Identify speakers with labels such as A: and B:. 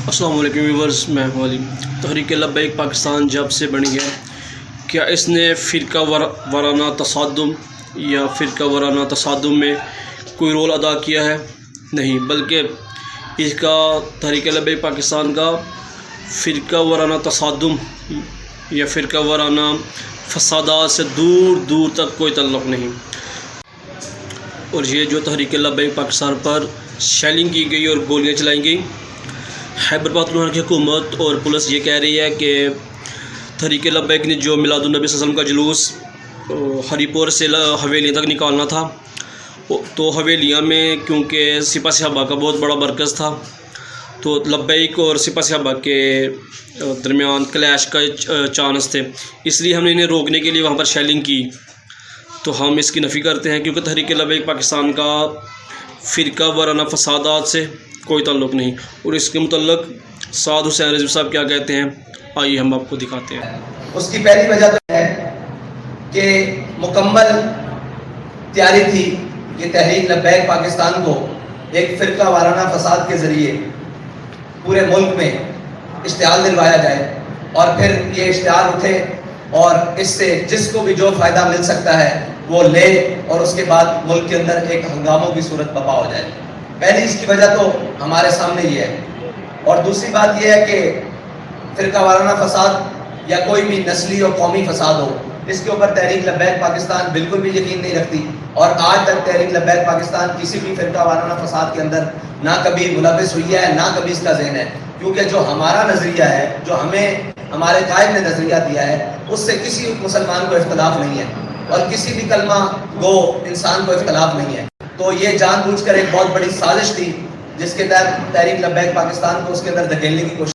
A: السلام علیکم ویورز، میں ہوں علی۔ تحریک لبیک پاکستان جب سے بنی ہے، کیا اس نے فرقہ وارانہ تصادم میں کوئی رول ادا کیا ہے؟ نہیں، بلکہ اس کا تحریک لبیک پاکستان کا فرقہ وارانہ تصادم یا فرقہ وارانہ فسادات سے دور دور تک کوئی تعلق نہیں۔ اور یہ جو تحریک لبیک پاکستان پر شیلنگ کی گئی اور گولیاں چلائی گئیں، خیبر پختونخوا کی حکومت اور پولیس یہ کہہ رہی ہے کہ تحریک لبیک نے جو میلاد النبی صلی اللہ علیہ وسلم کا جلوس ہری پور سے حویلیاں تک نکالنا تھا، تو حویلیاں میں کیونکہ سپہ صحابہ کا بہت بڑا مرکز تھا، تو لبیک اور سپہ صحابہ کے درمیان کلیش کا چانس تھے، اس لیے ہم نے انہیں روکنے کے لیے وہاں پر شیلنگ کی۔ تو ہم اس کی نفی کرتے ہیں، کیونکہ تحریک لبیک پاکستان کا فرقہ وارانہ فسادات سے کوئی تعلق نہیں۔ اور اس کے متعلق سعد حسین رضوی صاحب کیا کہتے ہیں، آئیے ہم آپ کو دکھاتے ہیں۔
B: اس کی پہلی وجہ تو ہے کہ مکمل تیاری تھی کہ تحریک لبیک پاکستان کو ایک فرقہ وارانہ فساد کے ذریعے پورے ملک میں اشتعال دلوایا جائے، اور پھر یہ اشتعال اٹھے اور اس سے جس کو بھی جو فائدہ مل سکتا ہے وہ لے، اور اس کے بعد ملک کے اندر ایک ہنگاموں کی صورت برپا ہو جائے۔ پہلی اس کی وجہ تو ہمارے سامنے یہ ہے، اور دوسری بات یہ ہے کہ فرقہ وارانہ فساد یا کوئی بھی نسلی اور قومی فساد ہو، اس کے اوپر تحریک لبیک پاکستان بالکل بھی یقین نہیں رکھتی، اور آج تک تحریک لبیک پاکستان کسی بھی فرقہ وارانہ فساد کے اندر نہ کبھی ملوث ہوئی ہے، نہ کبھی اس کا ذہن ہے، کیونکہ جو ہمارا نظریہ ہے، جو ہمیں ہمارے قائد نے نظریہ دیا ہے، اس سے کسی مسلمان کو اختلاف نہیں ہے، اور کسی بھی کلمہ گو انسان کو اختلاف نہیں ہے۔ تو یہ جان بوجھ کر ایک بہت بڑی سازش تھی، جس کے تحت تحریک لبیک پاکستان کو اس کے اندر دھکیلنے کی کوشش